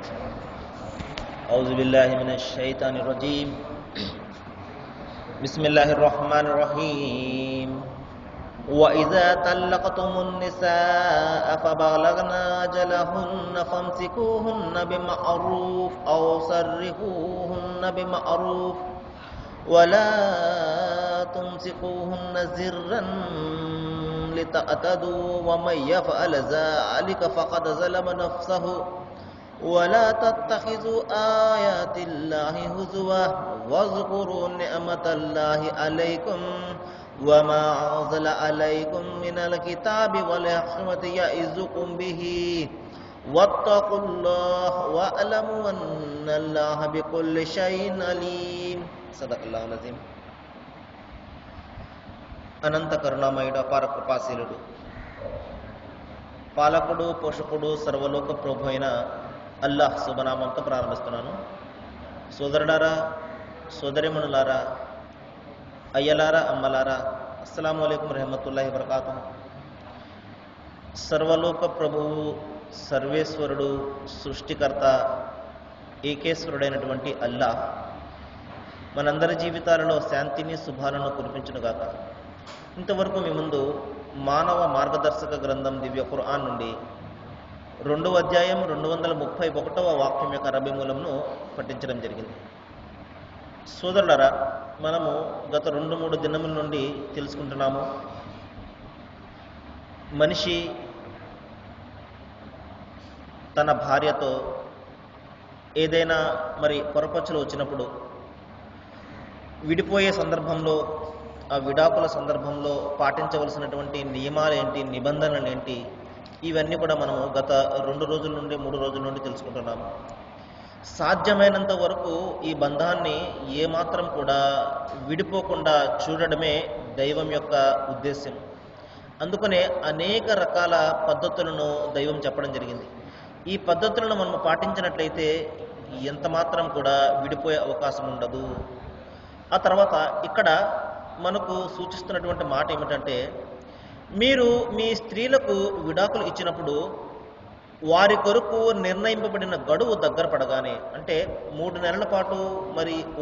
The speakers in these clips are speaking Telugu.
أعوذ بالله من الشيطان الرجيم. بسم الله الرحمن الرحيم. وإذا طلقتم النساء فبلغن أجلهن فامسكوهن بمعروف أو سرحوهن بمعروف ولا تمسكوهن زرا لتعتدوا ومن يفعل ذلك فقد ظلم نفسه ولا تتخذوا آيات الله هزوا واذكروا نعمة الله عليكم وما أنزل عليكم من الكتاب والحكمة يعظكم به واتقوا الله واعلموا أن الله بكل شيء عليم. صدق الله العظيم. అనంత కరుణామయుడు అపార కృపాశీలుడు పాలకుడు పోషకుడు సర్వలోక ప్రభు అయిన అల్లాహ్ శుభనామంతో ప్రారంభిస్తున్నాను. సోదరులారా, సోదరిమణులారా, అయ్యలారా, అమ్మలారా, అస్సలాము అలైకుం రహమతుల్లాహి వబరకాతుహు. సర్వలోక ప్రభువు, సర్వేశ్వరుడు, సృష్టికర్త, ఏకేశ్వరుడైనటువంటి అల్లాహ్ మనందరి జీవితాలలో శాంతిని, శుభాలను కురిపించునుగాక. ఇంతవరకు మీ ముందు మానవ మార్గదర్శక గ్రంథం దివ్య ఖురాన్ నుండి 2వ అధ్యాయం 231వ వాక్యం యొక్క అరబీ మూలంను పఠించడం జరిగింది. సోదరులారా, మనము గత 2-3 దినముల నుండి తెలుసుకుంటున్నాము, మనిషి తన భార్యతో ఏదైనా పొరపచ్చులు వచ్చినప్పుడు, విడిపోయే సందర్భంలో, ఆ విడాకుల సందర్భంలో పాటించవలసినటువంటి నియమాలేంటి, నిబంధనలు ఏంటి, ఇవన్నీ కూడా మనము గత 2 రోజుల నుండి 3 రోజుల నుండి తెలుసుకుంటున్నాము. సాధ్యమైనంత వరకు ఈ బంధాన్ని ఏమాత్రం కూడా విడిపోకుండా చూడడమే దైవం యొక్క ఉద్దేశ్యం. అందుకనే అనేక రకాల పద్ధతులను దైవం చెప్పడం జరిగింది. ఈ పద్ధతులను మనం పాటించినట్లయితే ఎంత మాత్రం కూడా విడిపోయే అవకాశం ఉండదు. ఆ తర్వాత ఇక్కడ మనకు సూచిస్తున్నటువంటి మాట ఏమిటంటే, మీరు మీ స్త్రీలకు విడాకులు ఇచ్చినప్పుడు వారి కొరకు నిర్ణయింపబడిన గడువు దగ్గర పడగానే, అంటే 3 నెలల పాటు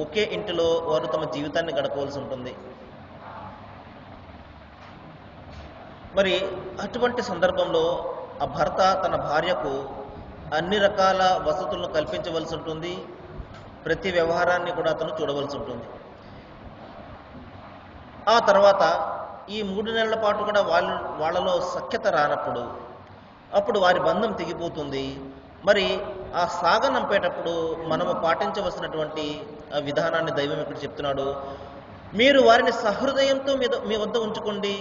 ఒకే ఇంటిలో వారు తమ జీవితాన్ని గడపవలసి ఉంటుంది. అటువంటి సందర్భంలో ఆ భర్త తన భార్యకు అన్ని రకాల వసతులను కల్పించవలసి ఉంటుంది. ప్రతి వ్యవహారాన్ని కూడా అతను చూడవలసి ఉంటుంది. ఆ తర్వాత ఈ 3 నెలల పాటు కూడా వాళ్ళలో సఖ్యత రానప్పుడు, అప్పుడు వారి బంధం తెగిపోతుంది. ఆ సాగనంపేటప్పుడు మనము పాటించవలసినటువంటి విధానాన్ని దైవం ఇక్కడ చెప్తున్నాడు. మీరు వారిని సహృదయంతో మీ వద్ద ఉంచుకోండి,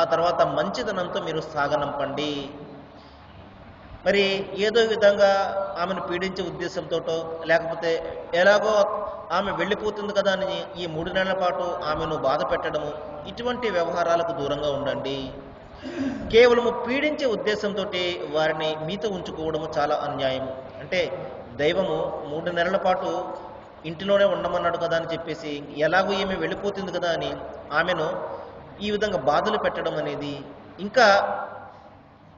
ఆ తర్వాత మంచితనంతో మీరు సాగనంపండి. ఏదో విధంగా ఆమెను పీడించే ఉద్దేశంతోటో, లేకపోతే ఎలాగో ఆమె వెళ్ళిపోతుంది కదా అని ఈ 3 నెలల పాటు ఆమెను బాధ పెట్టడము, ఇటువంటి వ్యవహారాలకు దూరంగా ఉండండి. కేవలము పీడించే ఉద్దేశంతో వారిని మీతో ఉంచుకోవడము చాలా అన్యాయం. అంటే దైవము 3 నెలల పాటు ఇంటిలోనే ఉండమన్నాడు కదా అని చెప్పేసి, ఎలాగో ఏమి వెళ్ళిపోతుంది కదా అని ఆమెను ఈ విధంగా బాధలు పెట్టడం అనేది, ఇంకా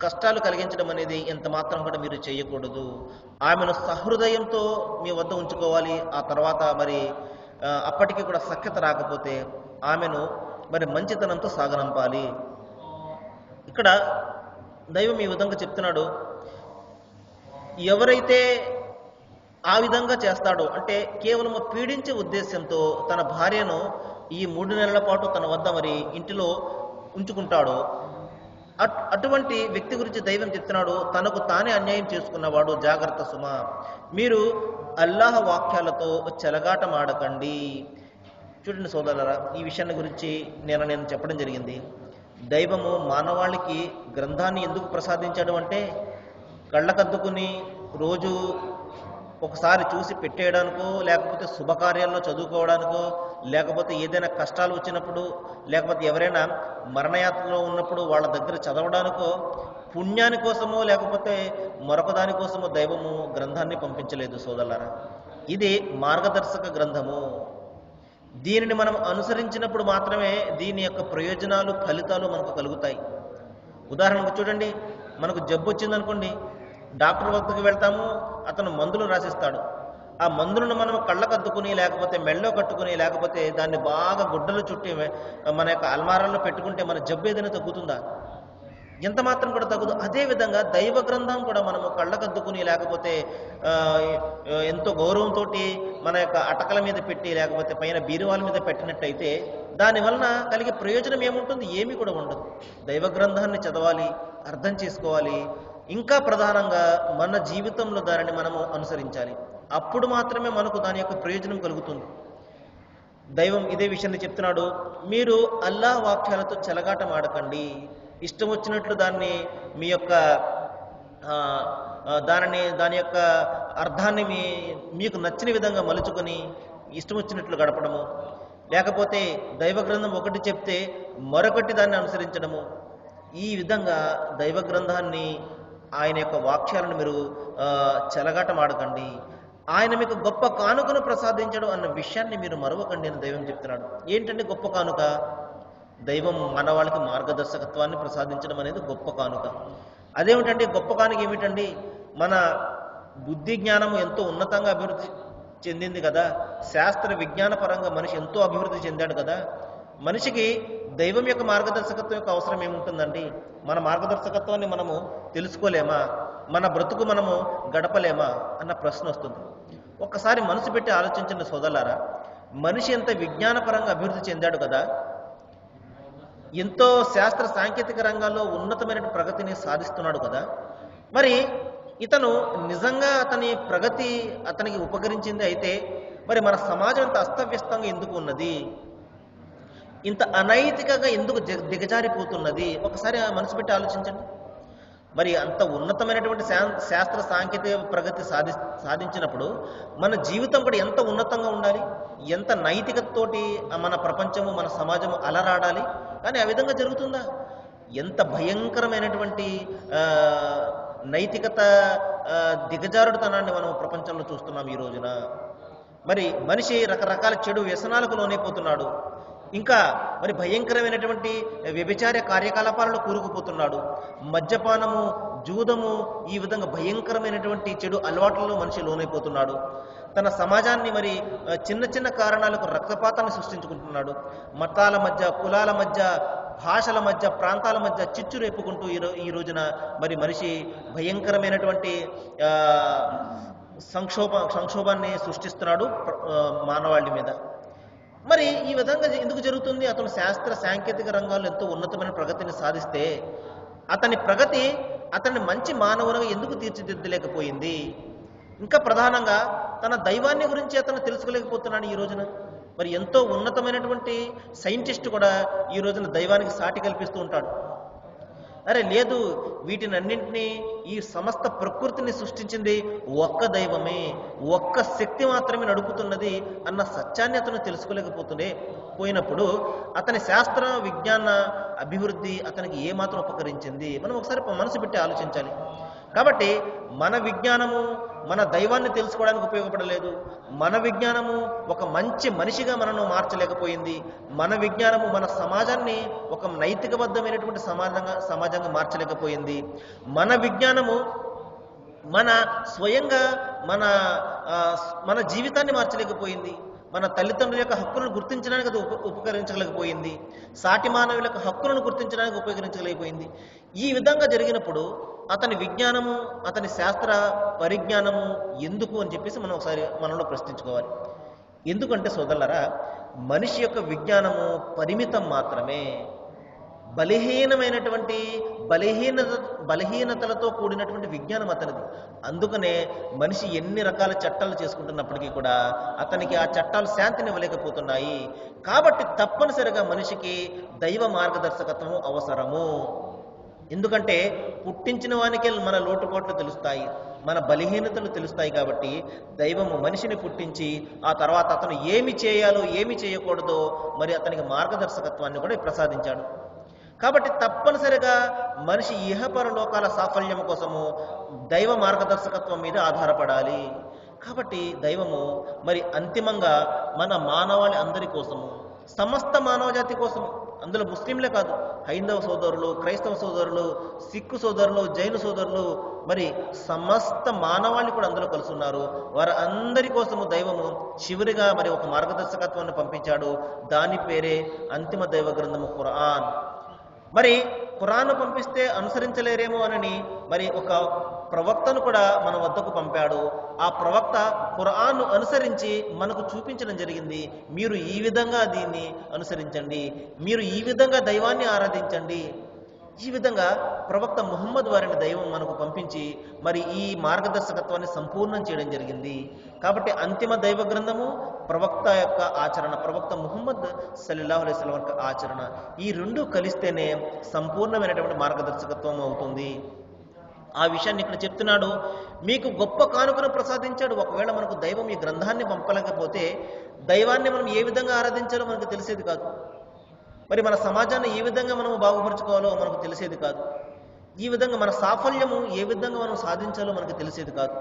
కష్టాలు కలిగించడం అనేది ఎంత మాత్రం కూడా మీరు చేయకూడదు. ఆమెను సహృదయంతో మీ వద్ద ఉంచుకోవాలి. ఆ తర్వాత అప్పటికి కూడా సఖ్యత రాకపోతే ఆమెను మంచితనంతో సాగనంపాలి. ఇక్కడ దైవం ఈ విధంగా చెప్తున్నాడు, ఎవరైతే ఆ విధంగా చేస్తాడో, అంటే కేవలం పీడించే ఉద్దేశంతో తన భార్యను ఈ 3 నెలల పాటు తన వద్ద ఇంటిలో ఉంచుకుంటాడో, అటువంటి వ్యక్తి గురించి దైవం చెప్తున్నాడు, తనకు తానే అన్యాయం చేసుకున్నవాడు జాగ్రత్త సుమ. మీరు అల్లాహ్ వాక్యాలతో చెలగాటమాడకండి. చూడండి సోదరులారా, ఈ విషయాన్ని గురించి నేను చెప్పడం జరిగింది. దైవము మానవాళికి గ్రంథాన్ని ఎందుకు ప్రసాదించాడు అంటే, కళ్ళకద్దుకుని రోజు ఒకసారి చూసి పెట్టేయడానికో, లేకపోతే శుభకార్యాల్లో చదువుకోవడానికో, లేకపోతే ఏదైనా కష్టాలు వచ్చినప్పుడు, లేకపోతే ఎవరైనా మరణయాత్రలో ఉన్నప్పుడు వాళ్ళ దగ్గర చదవడానికో, పుణ్యాని కోసమో లేకపోతే మరొక దానికోసమో దైవము గ్రంథాన్ని పంపించలేదు సోదరులారా. ఇది మార్గదర్శక గ్రంథము. దీనిని మనం అనుసరించినప్పుడు మాత్రమే దీని యొక్క ప్రయోజనాలు, ఫలితాలు మనకు కలుగుతాయి. ఉదాహరణకు చూడండి, మనకు జబ్బు వచ్చిందనుకోండి, డాక్టర్ వద్దకు వెళ్తాము, అతను మందులు రాసిస్తాడు. ఆ మందులను మనం కళ్ళకద్దుకుని, లేకపోతే మెళ్ళో కట్టుకుని, లేకపోతే దాన్ని బాగా గుడ్డలు చుట్టి మన యొక్క అల్మారాల్లో పెట్టుకుంటే మన జబ్బు ఏదైనా తగ్గుతుందా? ఎంత మాత్రం కూడా తగ్గదు. అదేవిధంగా దైవ గ్రంథం కూడా మనము కళ్ళకద్దుకుని, లేకపోతే ఆ, ఎంతో గౌరవంతో మన యొక్క అటకల మీద పెట్టి, లేకపోతే పైన బీరువాల మీద పెట్టినట్టయితే దానివలన కలిగే ప్రయోజనం ఏముంటుంది? ఏమీ కూడా ఉండదు. దైవ గ్రంథాన్ని చదవాలి, అర్థం చేసుకోవాలి. ఇంకా ప్రధానంగా మన జీవితంలో దానిని మనము అనుసరించాలి. అప్పుడు మాత్రమే మనకు దాని యొక్క ప్రయోజనం కలుగుతుంది. దైవం ఇదే విషయాన్ని చెప్తున్నాడు, మీరు అల్లా వాక్యాలతో చెలగాటం ఆడకండి. ఇష్టం వచ్చినట్లు దాన్ని మీ యొక్క దాని యొక్క అర్థాన్ని మీకు నచ్చిన విధంగా మలుచుకొని ఇష్టం వచ్చినట్లు గడపడము, లేకపోతే దైవ గ్రంథం ఒకటి చెప్తే మరొకటి దాన్ని అనుసరించడము. ఈ విధంగా దైవ గ్రంథాన్ని, ఆయన యొక్క వాక్యాలను మీరు చెలగాటం ఆడకండి. ఆయన మీకు గొప్ప కానుకను ప్రసాదించడం అన్న విషయాన్ని మీరు మరవకండి అని దైవం చెప్తున్నాడు. ఏంటంటే గొప్ప కానుక? దైవం మన వాళ్ళకి మార్గదర్శకత్వాన్ని ప్రసాదించడం అనేది గొప్ప కానుక. అదేమిటంటే గొప్ప కానుక ఏమిటండి? మన బుద్ధి జ్ఞానము ఎంతో ఉన్నతంగా అభివృద్ధి చెందింది కదా, శాస్త్ర విజ్ఞాన పరంగా మనిషి ఎంతో అభివృద్ధి చెందాడు కదా. మనిషికి దైవం యొక్క మార్గదర్శకత్వం యొక్క అవసరం ఏముంటుందండి? మన మార్గదర్శకత్వాన్ని మనము తెలుసుకోలేమా? మన బ్రతుకు మనము గడపలేమా అన్న ప్రశ్న వస్తుంది. ఒక్కసారి మనసు పెట్టి ఆలోచించిన సోదరులారా, మనిషి ఎంత విజ్ఞానపరంగా అభివృద్ధి చెందాడు కదా, ఎంతో శాస్త్ర సాంకేతిక రంగాల్లో ఉన్నతమైన ప్రగతిని సాధిస్తున్నాడు కదా. మరి ఇతను నిజంగా అతని ప్రగతి అతనికి ఉపకరించింది అయితే మరి మన సమాజం ఇంత అస్తవ్యస్తంగా ఎందుకు ఉన్నది? ఇంత అనైతికంగా ఎందుకు దిగజారిపోతున్నది? ఒకసారి మనసు పెట్టి ఆలోచించండి. మరి అంత ఉన్నతమైనటువంటి శాస్త్ర సాంకేతిక ప్రగతి సాధించినప్పుడు మన జీవితం కూడా ఎంత ఉన్నతంగా ఉండాలి, ఎంత నైతికతతోటి మన ప్రపంచము, మన సమాజము అలరాడాలి. కానీ ఆ విధంగా జరుగుతుందా? ఎంత భయంకరమైనటువంటి నైతికత దిగజారుడుతనాన్ని మనం ప్రపంచంలో చూస్తున్నాం ఈ రోజున. మరి మనిషి రకరకాల చెడు వ్యసనాలకు లోనైపోతున్నాడు. ఇంకా మరి భయంకరమైనటువంటి వ్యభిచార కార్యకలాపాలను కూరుకుపోతున్నాడు. మద్యపానము, జూదము, ఈ విధంగా భయంకరమైనటువంటి చెడు అలవాట్లలో మనిషి లోనైపోతున్నాడు. తన సమాజాన్ని మరి చిన్న చిన్న కారణాలకు రక్తపాతాన్ని సృష్టించుకుంటున్నాడు. మతాల మధ్య, కులాల మధ్య, భాషల మధ్య, ప్రాంతాల మధ్య చిచ్చు రేపుకుంటూ ఈ రోజున మరి మనిషి భయంకరమైనటువంటి సంక్షోభాన్ని సృష్టిస్తున్నాడు మానవాళి మీద. మరి ఈ విధంగా ఎందుకు జరుగుతుంది? అతను శాస్త్ర సాంకేతిక రంగాల్లో ఎంతో ఉన్నతమైన ప్రగతిని సాధిస్తే అతని ప్రగతి అతన్ని మంచి మానవునిగా ఎందుకు తీర్చిదిద్దలేకపోయింది? ఇంకా ప్రధానంగా తన దైవాన్ని గురించి అతను తెలుసుకోలేకపోతున్నాడు ఈ రోజున. మరి ఎంతో ఉన్నతమైనటువంటి సైంటిస్ట్ కూడా ఈ రోజున దైవానికి సాటి కల్పిస్తూ ఉంటాడు. అరే లేదు, వీటినన్నింటినీ, ఈ సమస్త ప్రకృతిని సృష్టించింది ఒక్క దైవమే, ఒక్క శక్తి మాత్రమే నడుపుతున్నది అన్న సత్యాన్ని అతను పోయినప్పుడు అతని శాస్త్ర విజ్ఞాన అభివృద్ధి అతనికి ఏమాత్రం ఉపకరించింది? మనం ఒకసారి మనసు పెట్టి ఆలోచించాలి. కాబట్టి మన విజ్ఞానము మన దైవాన్ని తెలుసుకోవడానికి ఉపయోగపడలేదు. మన విజ్ఞానము ఒక మంచి మనిషిగా మనను మార్చలేకపోయింది. మన విజ్ఞానము మన సమాజాన్ని ఒక నైతికబద్ధమైనటువంటి సమాజంగా మార్చలేకపోయింది. మన విజ్ఞానము మన స్వయంగా మన జీవితాన్ని మార్చలేకపోయింది. మన తల్లిదండ్రుల యొక్క హక్కులను గుర్తించడానికి అది ఉపకరించలేకపోయింది. సాటి మానవుల యొక్క హక్కులను గుర్తించడానికి ఉపయోగించలేకపోయింది. ఈ విధంగా జరిగినప్పుడు అతని విజ్ఞానము, అతని శాస్త్ర పరిజ్ఞానము ఎందుకు అని చెప్పేసి మనం ఒకసారి మనలో ప్రశ్నించుకోవాలి. ఎందుకంటే సోదరులారా, మనిషి యొక్క విజ్ఞానము పరిమితం మాత్రమే. బలహీనమైనటువంటి బలహీనతలతో కూడినటువంటి విజ్ఞానం అతనిది. అందుకనే మనిషి ఎన్ని రకాల చట్టాలు చేసుకుంటున్నప్పటికీ కూడా అతనికి ఆ చట్టాలు శాంతిని ఇవ్వలేకపోతున్నాయి. కాబట్టి తప్పనిసరిగా మనిషికి దైవ మార్గదర్శకత్వము అవసరము. ఎందుకంటే పుట్టించిన వానికే మన లోటుపాట్లు తెలుస్తాయి, మన బలహీనతలు తెలుస్తాయి. కాబట్టి దైవము మనిషిని పుట్టించి ఆ తర్వాత అతను ఏమి చేయాలో ఏమి చేయకూడదో మరి అతనికి మార్గదర్శకత్వాన్ని కూడా ప్రసాదించాడు. కాబట్టి తప్పనిసరిగా మనిషి ఇహపరలోకాల సాఫల్యం కోసము దైవ మార్గదర్శకత్వం మీద ఆధారపడాలి. కాబట్టి దైవము మరి అంతిమంగా మన మానవాళి అందరి కోసము సమస్త మానవజాతి కోసం. అందులో ముస్లింలే కాదు, హైందవ సోదరులు, క్రైస్తవ సోదరులు, సిక్కు సోదరులు, జైను సోదరులు, మరి సమస్త మానవాళి కూడా అందులో కలిసి ఉన్నారు. వారి అందరి కోసము దైవము చివరిగా మరి ఒక మార్గదర్శకత్వాన్ని పంపించాడు. దాని పేరే అంతిమ దైవ గ్రంథము ఖురాన్. మరి ఖురాన్ పంపిస్తే అనుసరించలేరేమో అని మరి ఒక ప్రవక్తను కూడా మన వద్దకు పంపాడు. ఆ ప్రవక్త ఖురాన్ అనుసరించి మనకు చూపించడం జరిగింది. మీరు ఈ విధంగా దీన్ని అనుసరించండి, మీరు ఈ విధంగా దైవాన్ని ఆరాధించండి. ఈ విధంగా ప్రవక్త ముహమ్మద్ వారిని దైవం మనకు పంపించి మరి ఈ మార్గదర్శకత్వాన్ని సంపూర్ణం చేయడం జరిగింది. కాబట్టి అంతిమ దైవ గ్రంథము, ప్రవక్త యొక్క ఆచరణ, ప్రవక్త ముహమ్మద్ సల్లల్లాహు అలైహి వసల్లం యొక్క ఆచరణ, ఈ రెండు కలిస్తేనే సంపూర్ణమైనటువంటి మార్గదర్శకత్వం అవుతుంది. ఆ విషయాన్ని ఇక్కడ చెప్తున్నాడు. మీకు గొప్ప కానుకను ప్రసాదించాడు. ఒకవేళ మనకు దైవం ఈ గ్రంథాన్ని పంపలేకపోతే దైవాన్ని మనం ఏ విధంగా ఆరాధించాలో మనకు తెలిసేది కాదు. మరి మన సమాజాన్ని ఏ విధంగా మనం బాగుపరుచుకోవాలో మనకు తెలిసేది కాదు. ఈ విధంగా మన సాఫల్యము ఏ విధంగా మనం సాధించాలో మనకు తెలిసేది కాదు.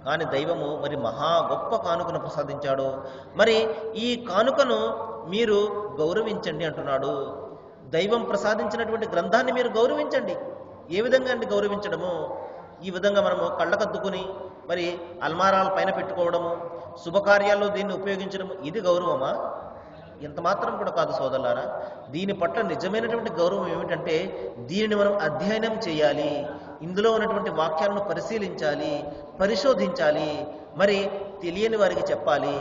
కానీ దైవము మరి మహా గొప్ప కానుకను ప్రసాదించాడు. మరి ఈ కానుకను మీరు గౌరవించండి అంటున్నాడు. దైవం ప్రసాదించినటువంటి గ్రంథాన్ని మీరు గౌరవించండి. ఏ విధంగా అండి గౌరవించడము? ఈ విధంగా మనము కళ్ళకద్దుకుని మరి అల్మారాల పైన పెట్టుకోవడము, శుభకార్యాల్లో దీన్ని ఉపయోగించడము, ఇది గౌరవమా? ఎంత మాత్రం కూడా కాదు సోదరులారా. దీని పట్ల నిజమైనటువంటి గౌరవం ఏమిటంటే దీనిని మనం అధ్యయనం చేయాలి, ఇందులో ఉన్నటువంటి వాక్యాలను పరిశీలించాలి, పరిశోధించాలి, మరి తెలియని వారికి చెప్పాలి,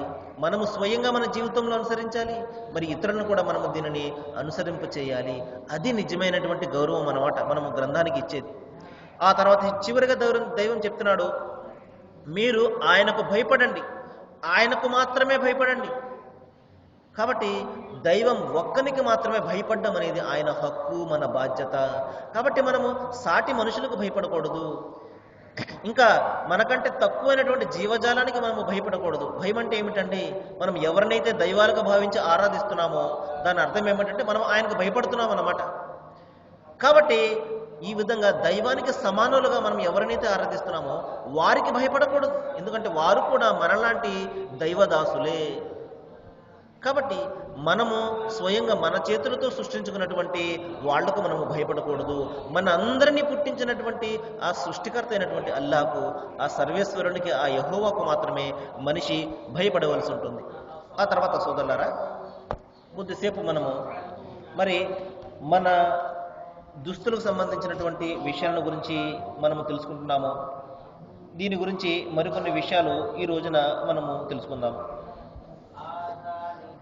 మనము స్వయంగా మన జీవితంలో అనుసరించాలి, మరి ఇతరులను కూడా మనము దీనిని అనుసరింప చేయాలి. అది నిజమైనటువంటి గౌరవం అన్నమాట మనము గ్రంథానికి ఇచ్చేది. ఆ తర్వాత చివరిగా దైవం చెప్తున్నాడు, మీరు ఆయనకు భయపడండి, ఆయనకు మాత్రమే భయపడండి. కాబట్టి దైవం ఒక్కనికి మాత్రమే భయపడడం అనేది ఆయన హక్కు, మన బాధ్యత. కాబట్టి మనము సాటి మనుషులకు భయపడకూడదు, ఇంకా మనకంటే తక్కువైనటువంటి జీవజాలానికి మనము భయపడకూడదు. భయం అంటే ఏమిటండి? మనం ఎవరినైతే దైవాలుగా భావించి ఆరాధిస్తున్నామో దాని అర్థం ఏమిటంటే మనం ఆయనకు భయపడుతున్నాం అన్నమాట. కాబట్టి ఈ విధంగా దైవానికి సమానులుగా మనం ఎవరినైతే ఆరాధిస్తున్నామో వారికి భయపడకూడదు, ఎందుకంటే వారు కూడా మనలాంటి దైవదాసులే. కాబట్టి మనము స్వయంగా మన చేతులతో సృష్టించుకున్నటువంటి వాళ్లకు మనము భయపడకూడదు. మన అందరినీ పుట్టించినటువంటి ఆ సృష్టికర్త అయినటువంటి అల్లాహకు, ఆ సర్వేశ్వరునికి, ఆ యెహోవాకు మాత్రమే మనిషి భయపడవలసి ఉంటుంది. ఆ తర్వాత సోదరులారా, కొద్దిసేపు మనము మరి మన దుస్తులకు సంబంధించినటువంటి విషయాల గురించి మనము తెలుసుకుంటున్నాము. దీని గురించి మరికొన్ని విషయాలు ఈ రోజున మనము తెలుసుకుందాము.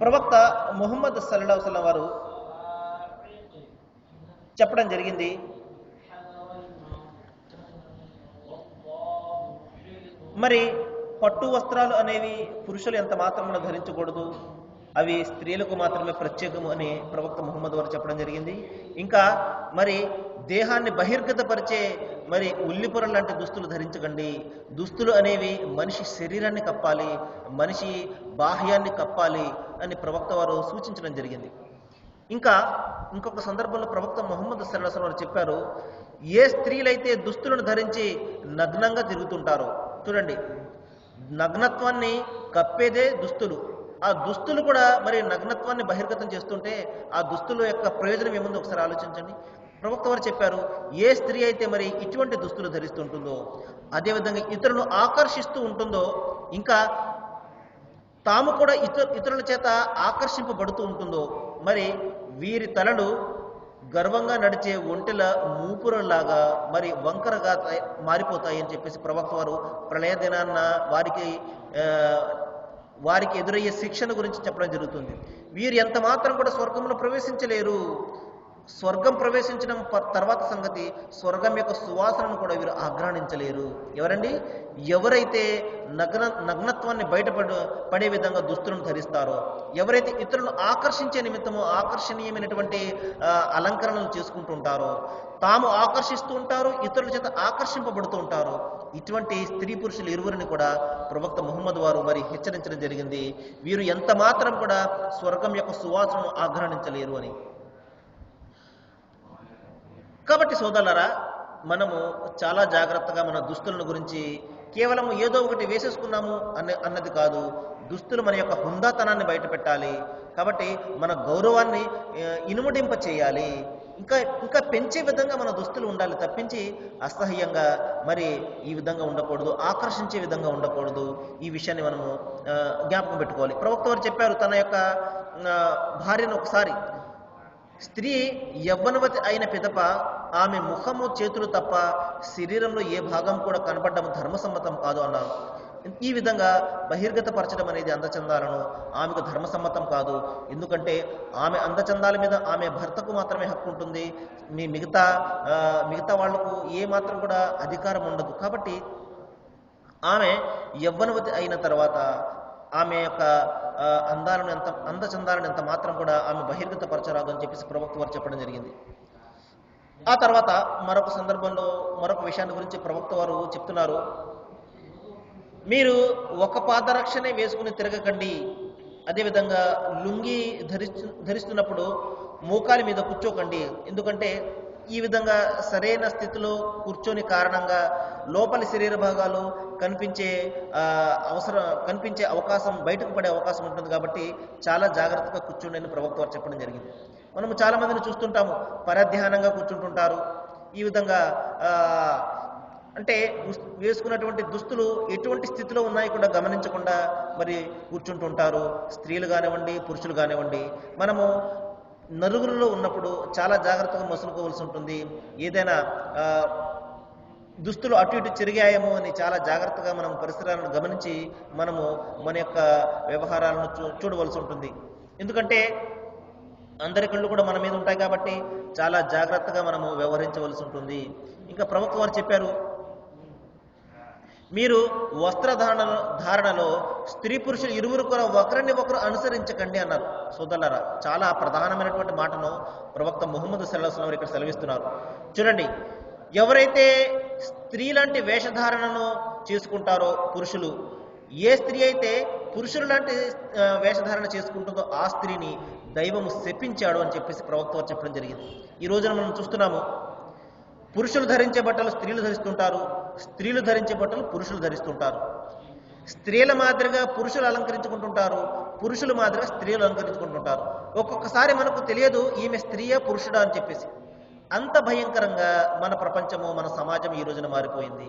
ప్రవక్త ముహమ్మద్ సల్లల్లాహు అలైహి వసల్లం వారు చెప్పడం జరిగింది, మరి పట్టు వస్త్రాలు అనేవి పురుషులు ఎంత మాత్రమే ధరించకూడదు, అవి స్త్రీలకు మాత్రమే ప్రత్యేకము అని ప్రవక్త ముహమ్మద్ వారు చెప్పడం జరిగింది. ఇంకా మరి దేహాన్ని బహిర్గతపరిచే మరి ఉల్లిపొర లాంటి దుస్తులు ధరించకండి. దుస్తులు అనేవి మనిషి శరీరాన్ని కప్పాలి, మనిషి బాహ్యాన్ని కప్పాలి అని ప్రవక్త వారు సూచించడం జరిగింది. ఇంకా ఇంకొక సందర్భంలో ప్రవక్త ముహమ్మద్ సల్లల్లాహు అలైహి వసల్లం వారు చెప్పారు, ఏ స్త్రీలైతే దుస్తులను ధరించి నగ్నంగా తిరుగుతుంటారో, చూడండి, నగ్నత్వాన్ని కప్పేదే దుస్తులు. ఆ దుస్తులు కూడా మరి నగ్నత్వాన్ని బహిర్గతం చేస్తుంటే ఆ దుస్తుల యొక్క ప్రయోజనం ఏముందో ఒకసారి ఆలోచించండి. ప్రవక్త వారు చెప్పారు, ఏ స్త్రీ అయితే మరి ఇటువంటి దుస్తులు ధరిస్తుంటుందో, అదేవిధంగా ఇతరులను ఆకర్షిస్తూ ఉంటుందో, ఇంకా తాము కూడా ఇతరుల చేత ఆకర్షింపబడుతూ ఉంటుందో, మరి వీరి తలలు గర్వంగా నడిచే ఒంటెల మూపురలాగా మరి వంకరగా మారిపోతాయి అని చెప్పేసి ప్రవక్త వారు ప్రళయ దినాన్న వారికి ఎదురయ్యే శిక్షణ గురించి చెప్పడం జరుగుతుంది. వీరు ఎంత మాత్రం కూడా స్వర్గంలో ప్రవేశించలేరు. స్వర్గం ప్రవేశించడం తర్వాత సంగతి, స్వర్గం యొక్క సువాసనను కూడా వీరు ఆగ్రహించలేరు. ఎవరండి? ఎవరైతే నగ్నత్వాన్ని పడే విధంగా దుస్తులను ధరిస్తారో, ఎవరైతే ఇతరులను ఆకర్షించే నిమిత్తము ఆకర్షణీయమైనటువంటి అలంకరణలు చేసుకుంటుంటారో, తాము ఆకర్షిస్తూ ఉంటారు, ఇతరుల చేత ఆకర్షింపబడుతూ ఉంటారు, ఇటువంటి స్త్రీ పురుషులు ఇరువురిని కూడా ప్రవక్త ముహమ్మద్ వారు మరి హెచ్చరించడం జరిగింది, వీరు ఎంత మాత్రం కూడా స్వర్గం యొక్క సువాసనను ఆగ్రహించలేరు అని. కాబట్టి సోదరులారా, మనము చాలా జాగ్రత్తగా మన దుస్తులను గురించి కేవలం ఏదో ఒకటి వేసేసుకున్నాము అన్నది కాదు. దుస్తులు మన యొక్క హుందాతనాన్ని బయట పెట్టాలి. కాబట్టి మన గౌరవాన్ని ఇనుమడింప చేయాలి. ఇంకా ఇంకా పెంచే విధంగా మన దుస్తులు ఉండాలి తప్పించి అసహ్యంగా మరి ఈ విధంగా ఉండకూడదు, ఆకర్షించే విధంగా ఉండకూడదు. ఈ విషయాన్ని మనము జ్ఞాపకం పెట్టుకోవాలి. ప్రవక్త వారు చెప్పారు, తన యొక్క భార్యను ఒకసారి, స్త్రీ యవ్వనవతి అయిన పిదప ఆమె ముఖము చేతులు తప్ప శరీరంలో ఏ భాగం కూడా కనపడడం ధర్మసమ్మతం కాదు అన్నారు. ఈ విధంగా బహిర్గతపరచడం అనేది అందచందాలను ఆమెకు ధర్మసమ్మతం కాదు. ఎందుకంటే ఆమె అందచందాల మీద ఆమె భర్తకు మాత్రమే హక్కు ఉంటుంది. మిగతా వాళ్లకు ఏ మాత్రం కూడా అధికారం ఉండదు. కాబట్టి ఆమె యవ్వనవతి అయిన తర్వాత ఆమె యొక్క అందచందాలను ఎంత మాత్రం కూడా ఆమె బహిర్గతపరచరాదు అని చెప్పేసి ప్రవక్త వారు చెప్పడం జరిగింది. ఆ తర్వాత మరొక సందర్భంలో మరొక విషయాన్ని గురించి ప్రవక్త వారు చెప్తున్నారు, మీరు ఒక పాదరక్షనే వేసుకుని తిరగకండి. అదేవిధంగా లుంగి ధరిస్తున్నప్పుడు మోకాలి మీద కూర్చోకండి. ఎందుకంటే ఈ విధంగా సరైన స్థితిలో కూర్చొని కారణంగా లోపలి శరీర భాగాలు కనిపించే అవకాశం, బయటకు పడే అవకాశం ఉంటుంది. కాబట్టి చాలా జాగ్రత్తగా కూర్చోండి అని ప్రవక్త వారు చెప్పడం జరిగింది. మనము చాలా మందిని చూస్తుంటాము, పరధ్యానంగా కూర్చుంటుంటారు. ఈ విధంగా అంటే వేసుకున్నటువంటి దుస్తులు ఎటువంటి స్థితిలో ఉన్నాయి కూడా గమనించకుండా మరి కూర్చుంటుంటారు. స్త్రీలు కానివ్వండి, పురుషులు కానివ్వండి. మనము నలుగురిలో ఉన్నప్పుడు చాలా జాగ్రత్తగా మసులుకోవాల్సి ఉంటుంది. ఏదైనా దుస్తులు అటు ఇటు చెరిగాయేమో అని చాలా జాగ్రత్తగా మనం పరిసరాలను గమనించి మనము మన యొక్క వ్యవహారాలను చూడవలసి ఉంటుంది. ఎందుకంటే అందరి కళ్ళు కూడా మన మీద ఉంటాయి కాబట్టి చాలా జాగ్రత్తగా మనము వ్యవహరించవలసి ఉంటుంది. ఇంకా ప్రవక్త వారు చెప్పారు, మీరు ధారణలో స్త్రీ పురుషులు ఇరువురు కూడా ఒకరిని ఒకరు అనుసరించకండి అన్నారు. సోదరులారా, చాలా ప్రధానమైనటువంటి మాటను ప్రవక్త ముహమ్మద్ సల్లల్లాహు అలైహి వసల్లం ఇక్కడ సెలవిస్తున్నారు. చూడండి, ఎవరైతే స్త్రీ లాంటి వేషధారణను చేసుకుంటారో పురుషులు, ఏ స్త్రీ అయితే పురుషులు లాంటి వేషధారణ చేసుకుంటుందో ఆ స్త్రీని దైవము శపించాడు అని చెప్పేసి ప్రవక్త వారు చెప్పడం జరిగింది. ఈ రోజున మనం చూస్తున్నాము, పురుషులు ధరించే బట్టలు స్త్రీలు ధరిస్తుంటారు, స్త్రీలు ధరించే బట్టలు పురుషులు ధరిస్తుంటారు. స్త్రీల మాదిరిగా పురుషులు అలంకరించుకుంటుంటారు, పురుషుల మాదిరిగా స్త్రీలు అలంకరించుకుంటుంటారు. ఒక్కొక్కసారి మనకు తెలియదు ఈమె స్త్రీయా పురుషుడా అని చెప్పేసి. అంత భయంకరంగా మన ప్రపంచము, మన సమాజం ఈ రోజున మారిపోయింది.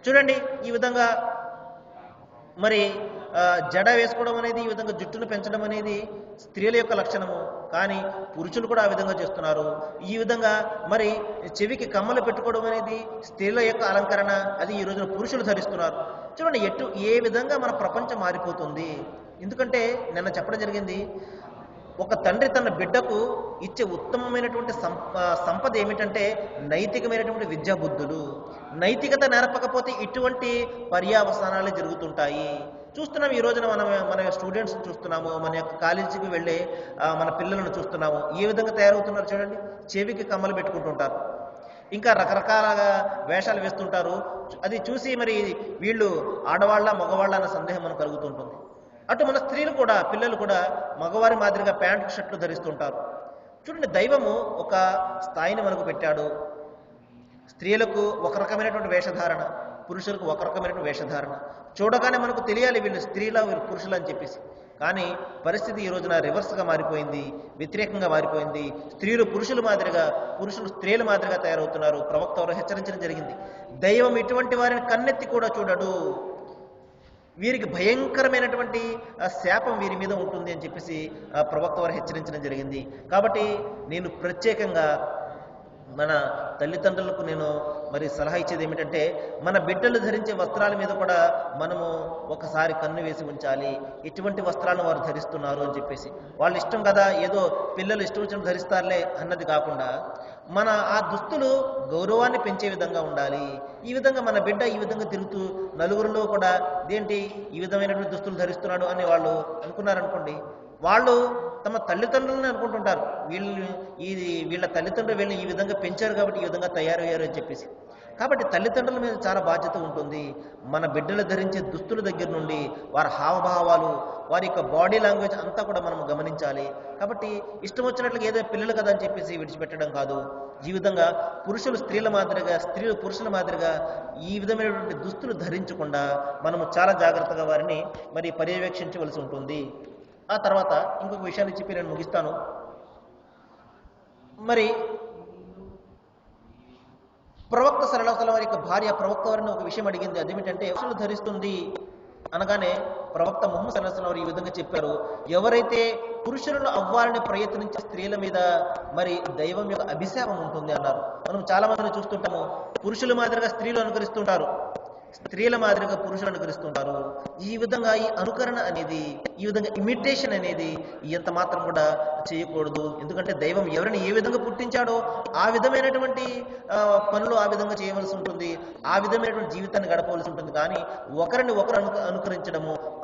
చూడండి, ఈ విధంగా మరి జడ వేసుకోవడం అనేది, ఈ విధంగా జుట్టును పెంచడం అనేది స్త్రీల యొక్క లక్షణము. కానీ పురుషులు కూడా ఆ విధంగా చేస్తున్నారు. ఈ విధంగా మరి చెవికి కమ్మలు పెట్టుకోవడం అనేది స్త్రీల యొక్క అలంకరణ, అది ఈ రోజున పురుషులు ధరిస్తున్నారు. చూడండి ఏ విధంగా మన ప్రపంచం మారిపోతుంది. ఎందుకంటే నిన్న చెప్పడం జరిగింది, ఒక తండ్రి తన బిడ్డకు ఇచ్చే ఉత్తమమైనటువంటి సంపద ఏమిటంటే నైతికమైనటువంటి విద్యాబుద్ధులు. నైతికత నేర్పకపోతే ఇటువంటి పర్యావసానాలు జరుగుతుంటాయి. చూస్తున్నాం, ఈ రోజున మన స్టూడెంట్స్ చూస్తున్నాము, మన యొక్క కాలేజీకి వెళ్ళే మన పిల్లలను చూస్తున్నాము. ఏ విధంగా తయారవుతున్నారు చూడండి. చెవికి కమ్మలు పెట్టుకుంటుంటారు, ఇంకా రకరకాల వేషాలు వేస్తుంటారు. అది చూసి మరి వీళ్ళు ఆడవాళ్ళ మగవాళ్ళ అన్న సందేహం మనకు కలుగుతుంటుంది. అటు మన స్త్రీలు కూడా, పిల్లలు కూడా మగవారి మాదిరిగా ప్యాంటు షర్ట్లు ధరిస్తుంటారు. చూడండి, దైవము ఒక స్థాయిని మనకు పెట్టాడు. స్త్రీలకు ఒక రకమైనటువంటి వేషధారణ, పురుషులకు ఒక రకమైనటువంటి వేషధారణ. చూడగానే మనకు తెలియాలి వీళ్ళు స్త్రీలా వీళ్ళు పురుషులు అని చెప్పేసి. కానీ పరిస్థితి ఈ రోజున రివర్స్గా మారిపోయింది, వ్యతిరేకంగా మారిపోయింది. స్త్రీలు పురుషుల మాదిరిగా, పురుషులు స్త్రీల మాదిరిగా తయారవుతున్నారు. ప్రవక్త వారు హెచ్చరించడం జరిగింది, దైవం ఇటువంటి వారిని కన్నెత్తి కూడా చూడడు, వీరికి భయంకరమైనటువంటి శాపం వీరి మీద ఉంటుంది అని చెప్పేసి ప్రవక్త వారు హెచ్చరించడం జరిగింది. కాబట్టి నేను ప్రత్యేకంగా మన తల్లిదండ్రులకు నేను మరి సలహా ఇచ్చేది ఏమిటంటే, మన బిడ్డలు ధరించే వస్త్రాల మీద కూడా మనము ఒకసారి కన్ను వేసి ఉంచాలి. ఎటువంటి వస్త్రాలను వారు ధరిస్తున్నారు అని చెప్పేసి. వాళ్ళ ఇష్టం కదా, ఏదో పిల్లలు ఇష్టం వచ్చినట్టు ధరిస్తారులే అన్నది కాకుండా మన ఆ దుస్తులు గౌరవాన్ని పెంచే విధంగా ఉండాలి. ఈ విధంగా మన బిడ్డ ఈ విధంగా తిరుగుతూ నలుగురిలో కూడా ఇదేంటి ఈ విధమైనటువంటి దుస్తులు ధరిస్తున్నాడు అని వాళ్ళు అనుకున్నారనుకోండి, వాళ్ళు తమ తల్లిదండ్రులని అనుకుంటుంటారు, వీళ్ళ తల్లిదండ్రులు వీళ్ళని ఈ విధంగా పెంచారు కాబట్టి ఈ విధంగా తయారయ్యారు అని చెప్పేసి. కాబట్టి తల్లిదండ్రుల మీద చాలా బాధ్యత ఉంటుంది. మన బిడ్డలు ధరించే దుస్తుల దగ్గర నుండి వారి హావభావాలు, వారి యొక్క బాడీ లాంగ్వేజ్ అంతా కూడా మనం గమనించాలి. కాబట్టి ఇష్టం వచ్చినట్లుగా ఏదో పిల్లలు కదా అని చెప్పేసి విడిచిపెట్టడం కాదు. ఈ విధంగా పురుషులు స్త్రీల మాదిరిగా, స్త్రీలు పురుషుల మాదిరిగా ఈ విధమైనటువంటి దుస్తులు ధరించకుండా మనము చాలా జాగ్రత్తగా వారిని మరి పర్యవేక్షించవలసి ఉంటుంది. ఆ తర్వాత ఇంకొక విషయాన్ని చెప్పి నేను ముగిస్తాను. మరి ప్రవక్త సల్లల్లాహు అలైహి వారి యొక్క భార్య ప్రవక్త వారిని ఒక విషయం అడిగింది. అదేమిటంటే పురుషులు ధరిస్తుంది అనగానే ప్రవక్త ముహమ్మద్ సల్లల్లాహు అలైహి వారు ఈ విధంగా చెప్పారు, ఎవరైతే పురుషులను అవ్వాలని ప్రయత్నించే స్త్రీల మీద మరి దైవం యొక్క అభిశాపం ఉంటుంది అన్నారు. మనం చాలా మందిని చూస్తుంటాము, పురుషుల మాదిరిగా స్త్రీలు అనుకరిస్తుంటారు, స్త్రీల మాదిరిగా పురుషులు అనుకరిస్తుంటారు. ఈ విధంగా ఈ అనుకరణ అనేది, ఈ విధంగా ఇమిటేషన్ అనేది ఎంత మాత్రం కూడా చేయకూడదు. ఎందుకంటే దైవం ఎవరిని ఏ విధంగా పుట్టించాడో ఆ విధమైనటువంటి పనులు ఆ విధంగా చేయవలసి ఉంటుంది, ఆ విధమైనటువంటి జీవితాన్ని గడపవలసి ఉంటుంది. కానీ ఒకరిని ఒకరు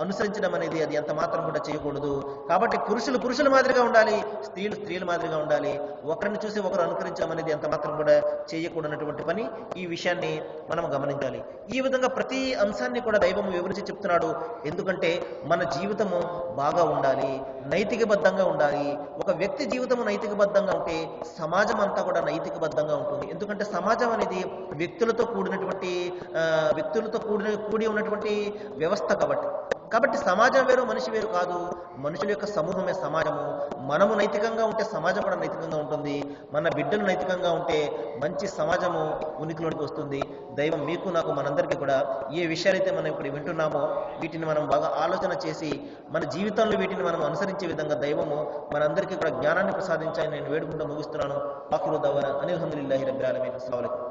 అనుసరించడం అనేది అది ఎంత మాత్రం కూడా చేయకూడదు. కాబట్టి పురుషులు పురుషుల మాదిరిగా ఉండాలి, స్త్రీలు స్త్రీల మాదిరిగా ఉండాలి. ఒకరిని చూసి ఒకరు అనుకరించడం అనేది ఎంత మాత్రం కూడా చేయకూడనటువంటి పని. ఈ విషయాన్ని మనం గమనించాలి. ఈ విధంగా ప్రతి అంశాన్ని కూడా దైవం వివరించి చెప్తున్నాడు. ఎందుకంటే మన జీవితము బాగా ఉండాలి, నైతికబద్ధంగా ఉండాలి. ఒక వ్యక్తి జీవితము నైతికబద్ధంగా ఉంటే సమాజం అంతా కూడా నైతికబద్ధంగా ఉంటుంది. ఎందుకంటే సమాజం అనేది వ్యక్తులతో కూడి ఉన్నటువంటి వ్యవస్థ కాబట్టి సమాజం వేరు, మనిషి వేరు కాదు. మనుషుల యొక్క సమూహమే సమాజము. మనము నైతికంగా ఉంటే సమాజం కూడా నైతికంగా ఉంటుంది. మన బిడ్డలు నైతికంగా ఉంటే మంచి సమాజము ఉనికిలోనికి వస్తుంది. దైవం మీకు నాకు మనందరికీ కూడా ఏ విషయాలైతే మనం ఇప్పుడు వింటున్నామో వీటిని మనం బాగా ఆలోచన చేసి మన జీవితంలో వీటిని మనం అనుసరించే విధంగా దైవము మనందరికీ కూడా జ్ఞానాన్ని ప్రసాదించాలని నేను వేడుకుంటూ ముగిస్తున్నాను. ఆఖిరు దవ్వానా అనిల్ హమ్దులిల్లాహి రబ్బిల్ ఆలమీన్. అస్సలాము అలైకుం.